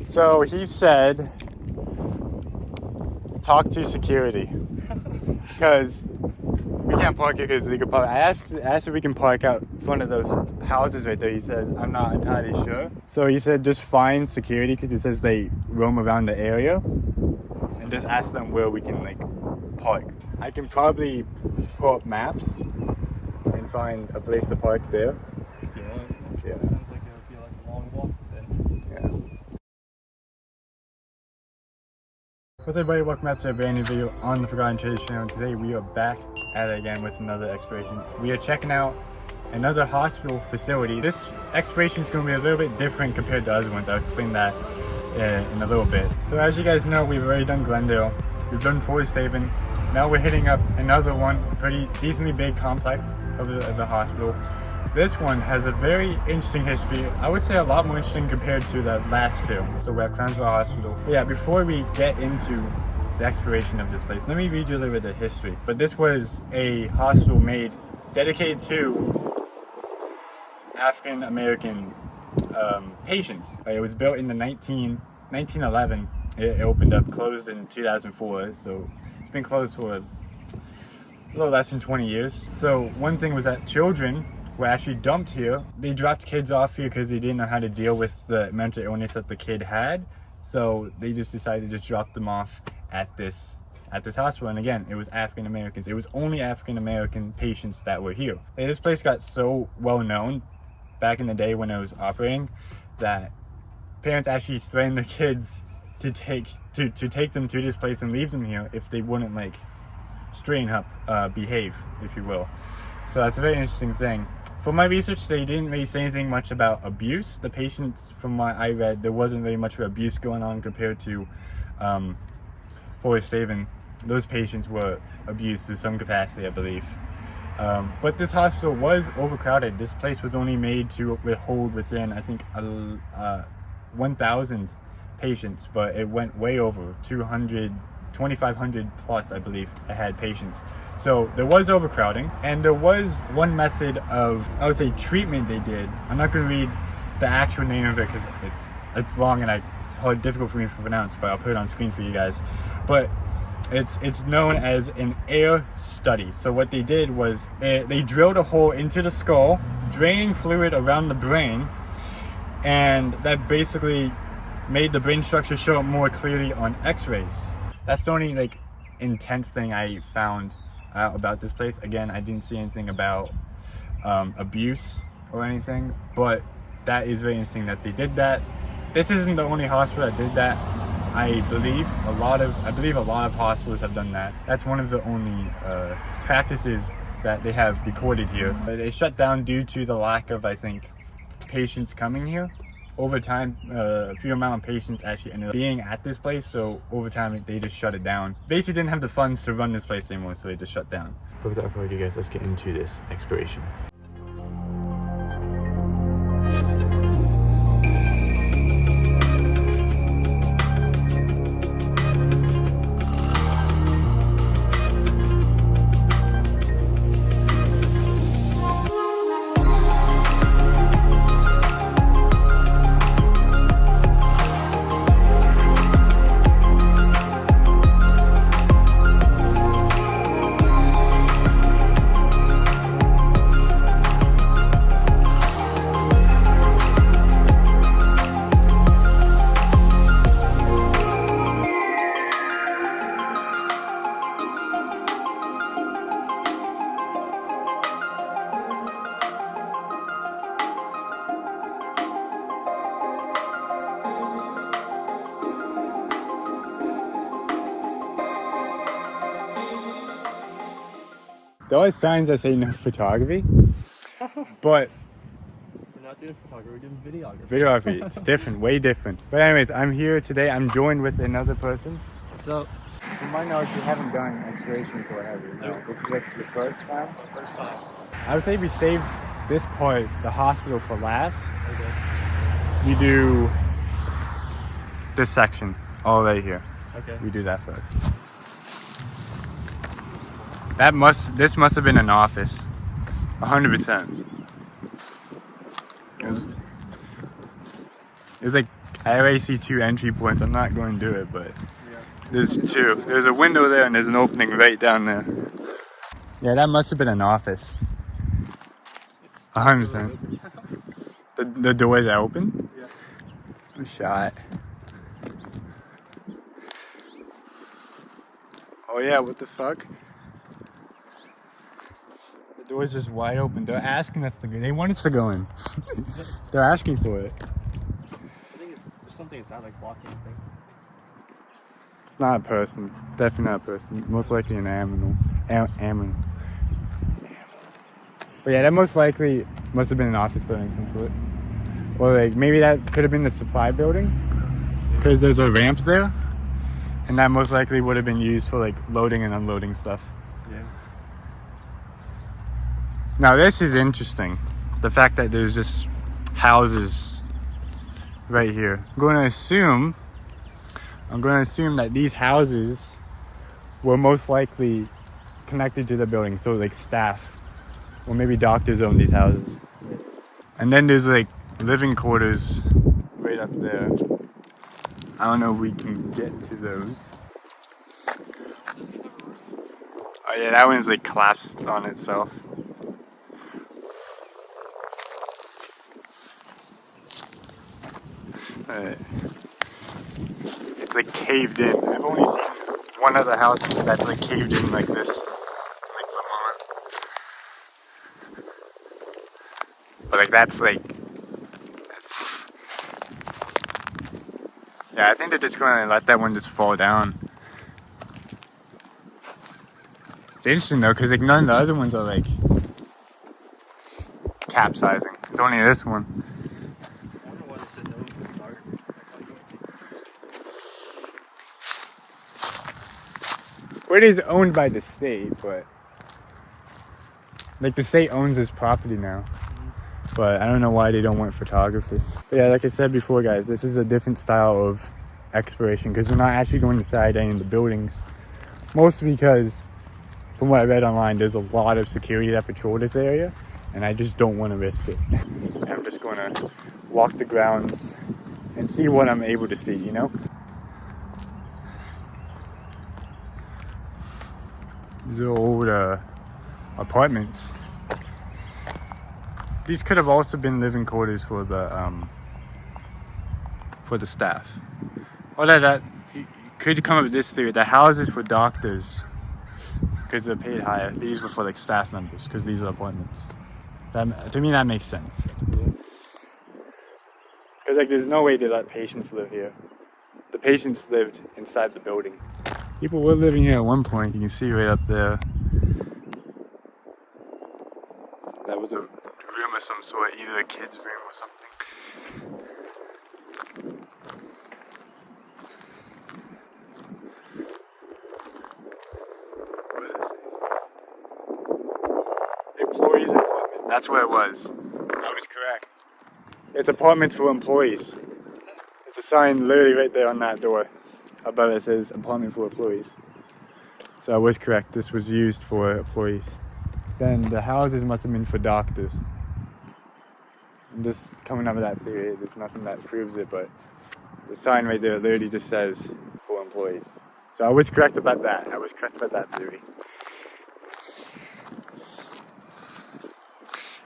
So he said, talk to security. Because we can't park here because legal park. I asked if we can park out front of those houses right there. He says, I'm not entirely sure. So he said, just find security because he says they roam around the area. And just ask them where we can, like, park. I can probably pull up maps and find a place to park there. Yeah. Sounds like it would be like a long walk then. Yeah. What's up, everybody? Welcome back to a brand new video on the Forgotten Treasures channel. Today we are back at it again with another exploration. We are checking out another hospital facility. This exploration is going to be a little bit different compared to other ones. I'll explain that in a little bit. So as you guys know, we've already done Glendale. We've done Forest Haven. Now we're hitting up another one, pretty decently big complex of the hospital. This one has a very interesting history. I would say a lot more interesting compared to the last two. So we're at Crownsville Hospital. But yeah, before we get into the exploration of this place, let me read you a little bit of the history. But this was a hospital dedicated to African American patients. It was built in the 1911. It opened up, closed in 2004. So it's been closed for a little less than 20 years. So one thing was that children were actually dumped here. They dropped kids off here because they didn't know how to deal with the mental illness that the kid had. So they just decided to drop them off at this hospital. And again, it was African Americans. It was only African American patients that were here. And this place got so well known back in the day when it was operating that parents actually threatened the kids to take them to this place and leave them here if they wouldn't, like, straighten up, behave, if you will. So that's a very interesting thing. For my research, they didn't really say anything much about abuse. The patients, from what I read, there wasn't very much of abuse going on compared to Forest Haven. Those patients were abused to some capacity, I believe. But this hospital was overcrowded. This place was only made to hold within, I think, 1,000 patients, but it went way over 2,500 plus, I believe, it had patients. So there was overcrowding, and there was one method of, I would say, treatment they did. I'm not going to read the actual name of it because it's long and it's hard, difficult for me to pronounce, but I'll put it on screen for you guys. But it's known as an air study. So what they did was they drilled a hole into the skull, draining fluid around the brain, and that basically made the brain structure show up more clearly on x-rays. That's the only, like, intense thing I found out about this place. Again, I didn't see anything about abuse or anything, but that is very interesting that they did that. This isn't the only hospital that did that. I believe a lot of hospitals have done that. That's one of the only practices that they have recorded here. But they shut down due to the lack of, I think, patients coming here. Over time, a few amount of patients actually ended up being at this place, so over time they just shut it down. Basically didn't have the funds to run this place anymore, so they just shut down. But without further ado, guys, let's get into this exploration. There are signs that say no photography, but We're not doing photography, we're doing videography. Videography, it's different, way different. But anyways, I'm here today. I'm joined with another person. What's up? From my knowledge, you haven't done exploration before, have you? No. This is like your first time? It's my first time. I would say we saved this part, the hospital, for last. Okay. We do this section, all right here. Okay. We do that first. This must have been an office. 100%. It was like I already see 2 entry points. I'm not going to do it, but Yeah. there's 2. There's a window there and there's an opening right down there. Yeah, that must have been an office. 100%. The doors are open? Yeah. I'm shot. Oh yeah, what the fuck? The door's just wide open. They're asking us to go. They want us to go in. They're asking for it. I think there's something inside like blocking things. It's not a person. Definitely not a person. Most likely an animal. Animal. But yeah, that most likely must have been an office building, some sort. Or like maybe that could have been the supply building, because there's a ramp there, and that most likely would have been used for like loading and unloading stuff. Yeah. Now this is interesting, the fact that there's just houses right here. I'm going to assume that these houses were most likely connected to the building, so like staff. Or maybe doctors own these houses. And then there's like living quarters right up there. I don't know if we can get to those. Oh yeah, that one's like collapsed on itself. It's like caved in. I've only seen one other house that's like caved in like this. Like that's yeah, I think they're just gonna let that one just fall down. It's interesting though, because like none of the other ones are like capsizing. It's only this one. I wonder why they said no to the start. Well, it is owned by the state, but like the state owns this property now. But I don't know why they don't want photography. But yeah, like I said before, guys, this is a different style of exploration because we're not actually going inside any of the buildings. Mostly because, from what I read online, there's a lot of security that patrol this area, and I just don't want to risk it. I'm just going to walk the grounds and see what I'm able to see, you know? These are old apartments. These could have also been living quarters for the staff. Or that you could come up with this theory: the houses for doctors, because they're paid higher. These were for like staff members, because these are appointments. To me, that makes sense. Because like, there's no way they let patients live here. The patients lived inside the building. People were living here at one point. You can see right up there. That was a room of some sort, either a kid's room or something. What does it say? Employees apartment. That's what it was. I was correct. It's apartments for employees. There's a sign literally right there on that door. Above it says apartment for employees. So I was correct. This was used for employees. Then the houses must have been for doctors. I'm just coming up with that theory. There's nothing that proves it, but the sign right there literally just says for employees. So I was correct about that. I was correct about that theory.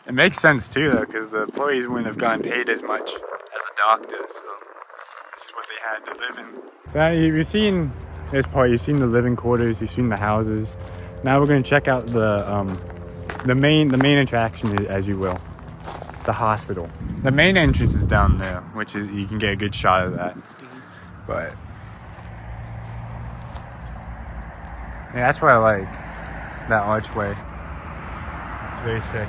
It makes sense too, though, because the employees wouldn't have gotten paid as much as a doctor, so this is what they had to live in. So you've seen this part. You've seen the living quarters. You've seen the houses. Now we're going to check out the main attraction, as you will, the hospital. The main entrance is down there, which is, you can get a good shot of that. But yeah, that's what I like, that archway. It's very sick.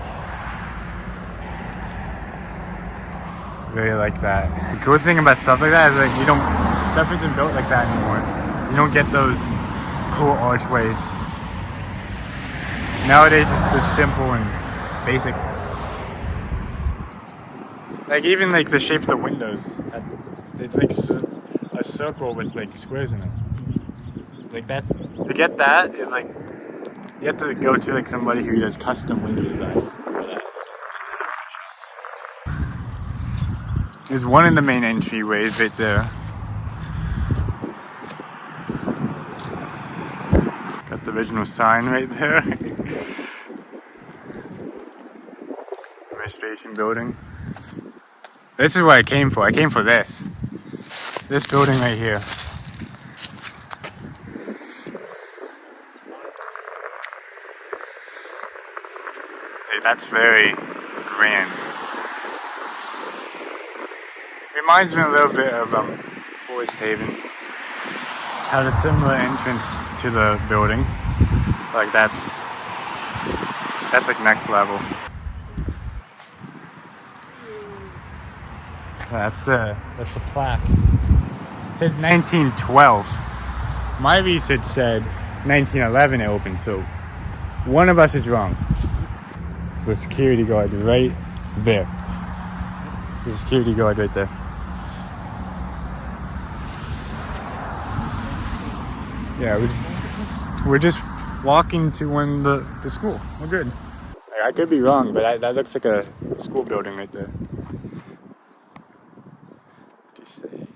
Really like that. The cool thing about stuff like that is like stuff isn't built like that anymore. You don't get those cool archways. Nowadays it's just simple and basic. Like even like the shape of the windows, it's like a circle with like squares in it. Like to get that is like, you have to go to like somebody who does custom window design for that. There's one in the main entryways right there. Got the original sign right there. Administration building. This is what I came for. I came for this. This building right here. Hey, that's very grand. Reminds me a little bit of Forest Haven. Had a similar entrance to the building. Like that's like next level. That's the plaque. It says 1912. My research said 1911 it opened, so one of us is wrong. There's a security guard right there. There's a security guard right there. Yeah, we're just walking to the school. We're good. I could be wrong, but that looks like a school building right there. What do you say?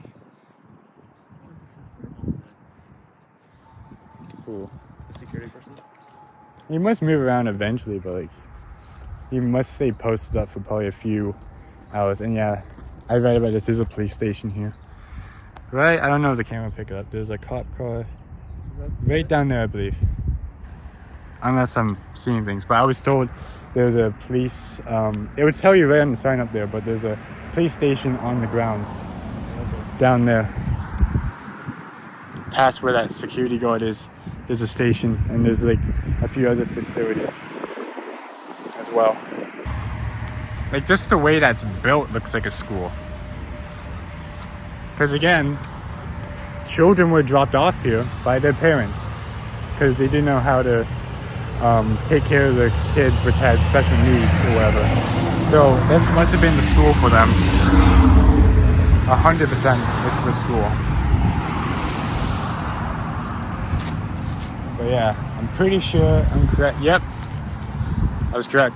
Cool. The security person? He must move around eventually, but like he must stay posted up for probably a few hours. And yeah, I read about this. There's a police station here. Right? I don't know if the camera will pick it up. There's a cop car right down there, I believe. Unless I'm seeing things. But I was told there's a police, it would tell you right on the sign up there, but there's a police station on the grounds down there. Past where that security guard is, there's a station, and there's like a few other facilities as well. Like just the way that's built looks like a school. Because again, children were dropped off here by their parents because they didn't know how to take care of the kids which had special needs or whatever. So this must have been the school for them. 100% this is a school. But yeah, I'm pretty sure I'm correct. Yep, I was correct.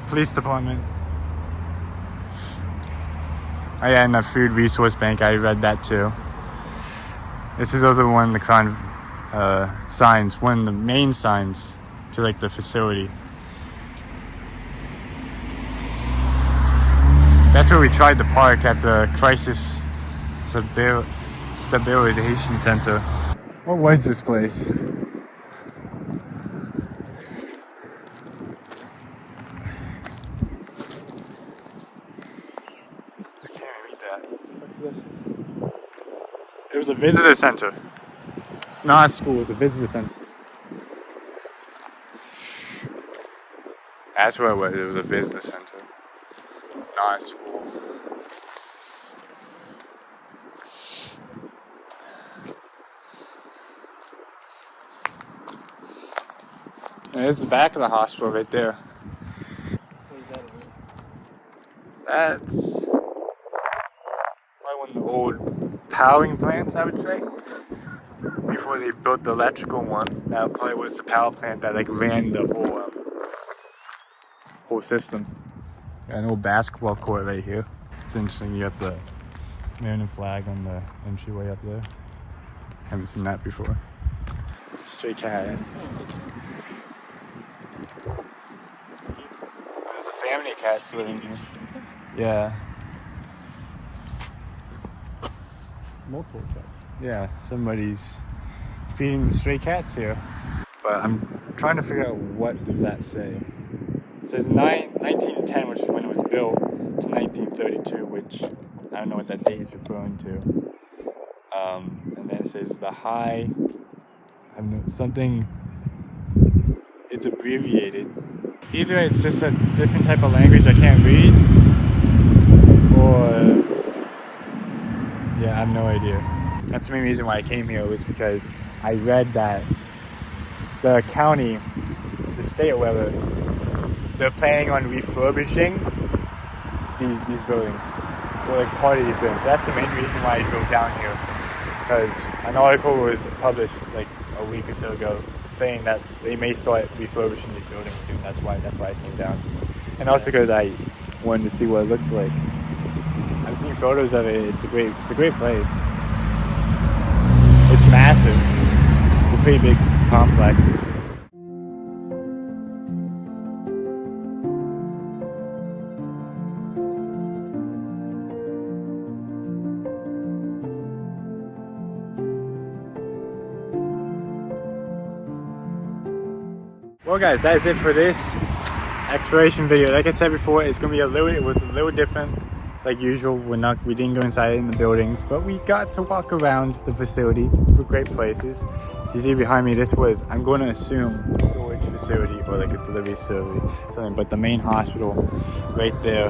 Police department. Oh yeah, and the food resource bank, I read that too. This is also one of the signs, one of the main signs to like the facility. That's where we tried to park at the Crisis Stabilization Center. What was this place? I can't read that. What's this? It was a visitor center. It's not a school, it's a visitor center. That's what it was. It was a visitor center. Not a school. And this is the back of the hospital right there. What is that? That's probably one of the old powering plants, I would say. Before they built the electrical one, that probably was the power plant that like ran the whole system. Got an old basketball court right here. It's interesting. You got the Maryland flag on the entryway up there. Haven't seen that before. It's a stray cat. There's a family cat living here. Yeah. Multiple cats. Yeah, somebody's feeding the stray cats here. But I'm trying to figure out what does that say. It says 1910, which is when it was built, to 1932, which I don't know what that date is referring to. And then it says the high, I don't know, something, it's abbreviated. Either it's just a different type of language I can't read, or, yeah, I have no idea. That's the main reason why I came here, was because I read that the county, the state or whatever, they're planning on refurbishing these buildings, or like part of these buildings. So that's the main reason why I drove down here, because an article was published like a week or so ago saying that they may start refurbishing these buildings soon. That's why I came down, and also because I wanted to see what it looks like. I've seen photos of it. It's a great place. It's massive. It's a pretty big complex. Well guys, that is it for this exploration video. Like I said before, it was a little different like usual. We didn't go inside in the buildings, but we got to walk around the facility for great places. As you see behind me, this was, I'm going to assume, a storage facility or like a delivery facility, something, but the main hospital right there.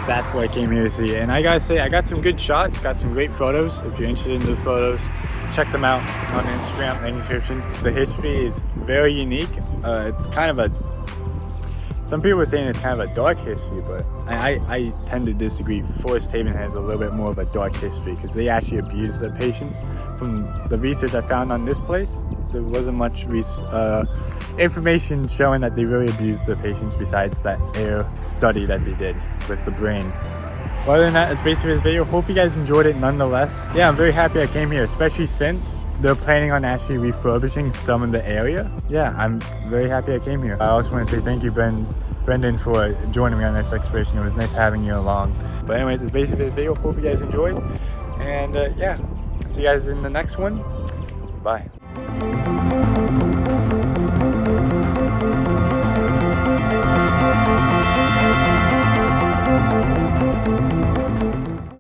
That's what I came here to see. And I gotta say, I got some good shots, got some great photos. If you're interested in the photos, check them out on Instagram, link in the description. The history is very unique. It's kind of some people are saying it's kind of a dark history, but I tend to disagree. Forest Haven has a little bit more of a dark history because they actually abuse their patients. From the research I found on this place, there wasn't much information showing that they really abused their patients besides that air study that they did with the brain. Well, other than that, it's basically this video. Hope you guys enjoyed it nonetheless. Yeah, I'm very happy I came here, especially since they're planning on actually refurbishing some of the area. Yeah, I'm very happy I came here. I also want to say thank you, Brendan, for joining me on this expedition. It was nice having you along. But anyways, it's basically this video. Hope you guys enjoyed. And yeah, see you guys in the next one. Bye.